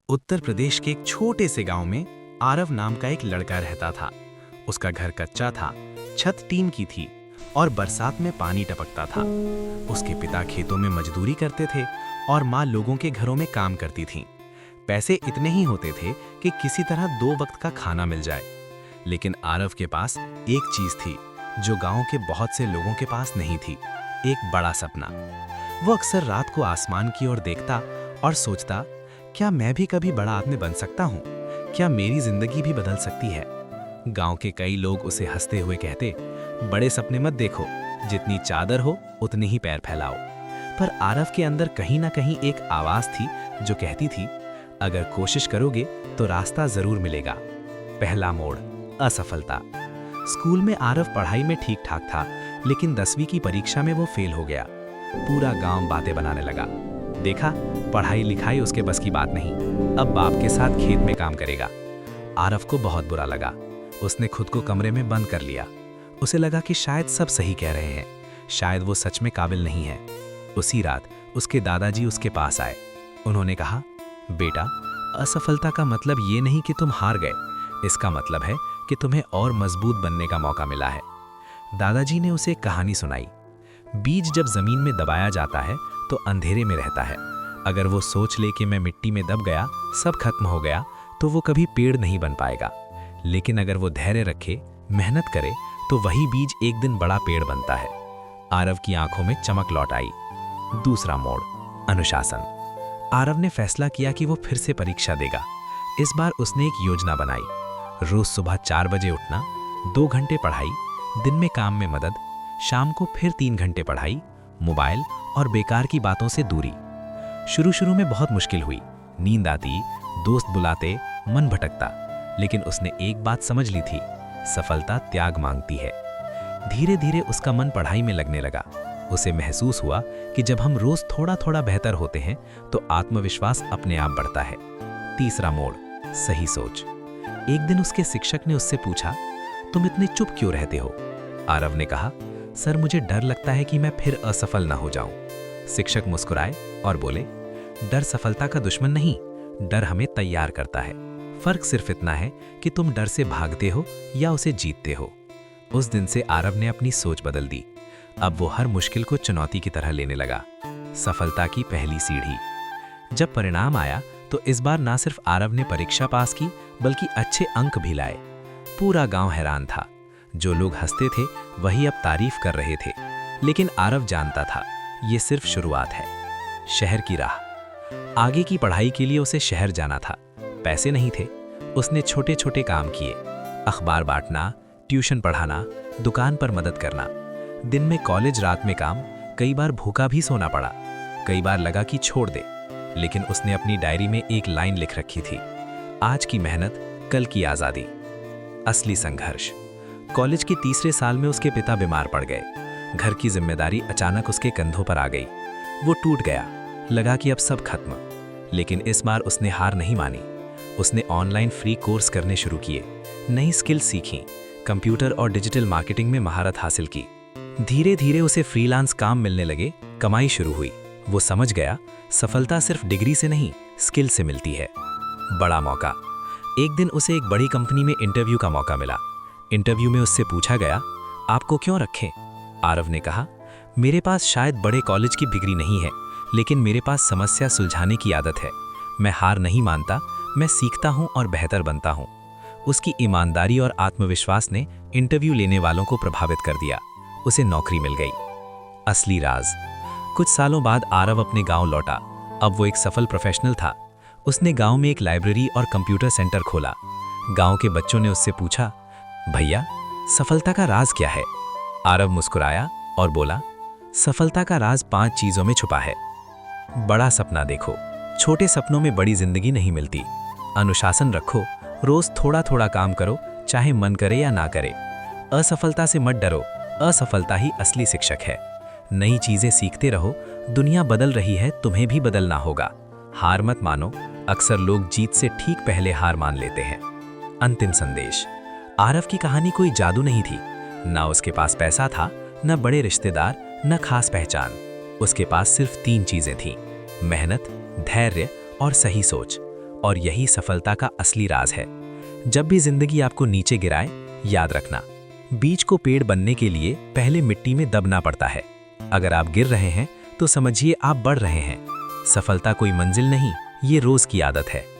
उत्तर प्रदेश के एक छोटे से गांव में आरव नाम का एक लड़का रहता था। उसका घर कच्चा था, छत टीन की थी और बरसात में पानी टपकता था। उसके पिता खेतों में मजदूरी करते थे और माँ लोगों के घरों में काम करती थीं। पैसे इतने ही होते थे कि किसी तरह 2 वक्त का खाना मिल जाए। लेकिन आरव के पास एक चीज थी जो गांव के बहुत से लोगों के पास नहीं थी, एक बड़ा सपना। वो अक्सर रात को आसमान की ओर देखता और सोचता, क्या मैं भी कभी बड़ा आदमी बन सकता हूँ? क्या मेरी जिंदगी भी बदल सकती है? गांव के कई लोग उसे हंसते हुए कहते, बड़े सपने मत देखो, जितनी चादर हो उतनी ही पैर फैलाओ। पर आरव के अंदर कहीं ना कहीं एक आवाज थी जो कहती थी, अगर कोशिश करोगे तो रास्ता जरूर मिलेगा। पहला मोड़, असफलता। स्कूल में आरव पढ़ाई में ठीक ठाक था, लेकिन 10वीं की परीक्षा में वो फेल हो गया। पूरा गांव बातें बनाने लगा। देखा, पढ़ाई लिखाई उसके बस की बात नहीं, अब बाप के साथ खेत में काम करेगा। आरव को बहुत बुरा लगा। उसने खुद को कमरे में बंद कर लिया। उसे लगा कि शायद सब सही कह रहे हैं, शायद वो सच में काबिल नहीं है। उसी रात उसके दादाजी उसके पास आए। उन्होंने कहा, बेटा, असफलता का मतलब ये नहीं कि तुम हार गए, इसका मतलब है कि तुम्हें और मजबूत बनने का मौका मिला है। दादाजी ने उसे एक कहानी सुनाई। बीज जब जमीन में दबाया जाता है तो अंधेरे में रहता है। अगर वो सोच ले कि मैं मिट्टी में दब गया, सब खत्म हो गया, तो वो कभी पेड़ नहीं बन पाएगा। लेकिन अगर वो धैर्य रखे, मेहनत करे, तो वही बीज एक दिन बड़ा पेड़ बनता है। आरव की आंखों में चमक लौट आई। दूसरा मोड़, अनुशासन। आरव ने फैसला किया कि वो फिर से परीक्षा देगा। इस बार उसने एक योजना बनाई। रोज सुबह 4 बजे उठना, 2 घंटे पढ़ाई, दिन में काम में मदद, शाम को फिर 3 घंटे पढ़ाई, मोबाइल और बेकार की बातों से दूरी। शुरू में बहुत मुश्किल हुई, नींद आती, दोस्त बुलाते, मन भटकता, लेकिन उसने एक बात समझ ली थी, सफलता त्याग मांगती है। धीरे धीरे उसका मन पढ़ाई में लगने लगा। उसे महसूस हुआ कि जब हम रोज थोड़ा थोड़ा बेहतर होते हैं तो आत्मविश्वास अपने आप बढ़ता है। तीसरा मोड़, सही सोच। एक दिन उसके शिक्षक ने उससे पूछा, तुम इतने चुप क्यों रहते हो? आरव ने कहा, सर, मुझे डर लगता है कि मैं फिर असफल ना हो जाऊं। शिक्षक मुस्कुराए और बोले, डर सफलता का दुश्मन नहीं, डर हमें तैयार करता है। फर्क सिर्फ इतना है कि तुम डर से भागते हो या उसे जीतते हो। उस दिन से आरव ने अपनी सोच बदल दी। अब वो हर मुश्किल को चुनौती की तरह लेने लगा। सफलता की पहली सीढ़ी। जब परिणाम आया तो इस बार ना सिर्फ आरव ने परीक्षा पास की, बल्कि अच्छे अंक भी लाए। पूरा गांव हैरान था। जो लोग हंसते थे वही अब तारीफ कर रहे थे। लेकिन आरव जानता था, ये सिर्फ शुरुआत है। शहर की राह। आगे की पढ़ाई के लिए उसे शहर जाना था। पैसे नहीं थे। उसने छोटे छोटे काम किए, अखबार बांटना, ट्यूशन पढ़ाना, दुकान पर मदद करना। दिन में कॉलेज, रात में काम। कई बार भूखा भी सोना पड़ा, कई बार लगा कि छोड़ दे। लेकिन उसने अपनी डायरी में एक लाइन लिख रखी थी, आज की मेहनत, कल की आज़ादी। असली संघर्ष। कॉलेज के तीसरे साल में उसके पिता बीमार पड़ गए। घर की जिम्मेदारी अचानक उसके कंधों पर आ गई। वो टूट गया, लगा कि अब सब खत्म। लेकिन इस बार उसने हार नहीं मानी। उसने ऑनलाइन फ्री कोर्स करने शुरू किए, नई स्किल सीखी, कंप्यूटर और डिजिटल मार्केटिंग में महारत हासिल की। धीरे धीरे उसे फ्रीलांस काम मिलने लगे, कमाई शुरू हुई। वो समझ गया, सफलता सिर्फ डिग्री से नहीं, स्किल से मिलती है। बड़ा मौका। एक दिन उसे एक बड़ी कंपनी में इंटरव्यू का मौका मिला। इंटरव्यू में उससे पूछा गया, आपको क्यों रखें? आरव ने कहा, मेरे पास शायद बड़े कॉलेज की डिग्री नहीं है, लेकिन मेरे पास समस्या सुलझाने की आदत है। मैं हार नहीं मानता, मैं सीखता हूं और बेहतर बनता हूं। उसकी ईमानदारी और आत्मविश्वास ने इंटरव्यू लेने वालों को प्रभावित कर दिया। उसे नौकरी मिल गई। असली राज। कुछ सालों बाद आरव अपने गांव लौटा। अब वो एक सफल प्रोफेशनल था। उसने गांव में एक लाइब्रेरी और कंप्यूटर सेंटर खोला। गांव के बच्चों ने उससे पूछा, भैया, सफलता का राज क्या है? आरव मुस्कुराया और बोला, सफलता का राज 5 चीजों में छुपा है। बड़ा सपना देखो, छोटे सपनों में बड़ी जिंदगी नहीं मिलती। अनुशासन रखो, रोज थोड़ा थोड़ा काम करो, चाहे मन करे या ना करे। असफलता से मत डरो, असफलता ही असली शिक्षक है। नई चीजें सीखते रहो, दुनिया बदल रही है, तुम्हें भी बदलना होगा। हार मत मानो, अक्सर लोग जीत से ठीक पहले हार मान लेते हैं। अंतिम संदेश। आरव की कहानी कोई जादू नहीं थी। ना उसके पास पैसा था, न बड़े रिश्तेदार, न खास पहचान। उसके पास सिर्फ 3 चीजें थीं, मेहनत, धैर्य और सही सोच। और यही सफलता का असली राज है। जब भी जिंदगी आपको नीचे गिराए, याद रखना, बीज को पेड़ बनने के लिए पहले मिट्टी में दबना पड़ता है। अगर आप गिर रहे हैं तो समझिए आप बढ़ रहे हैं। सफलता कोई मंजिल नहीं, ये रोज की आदत है।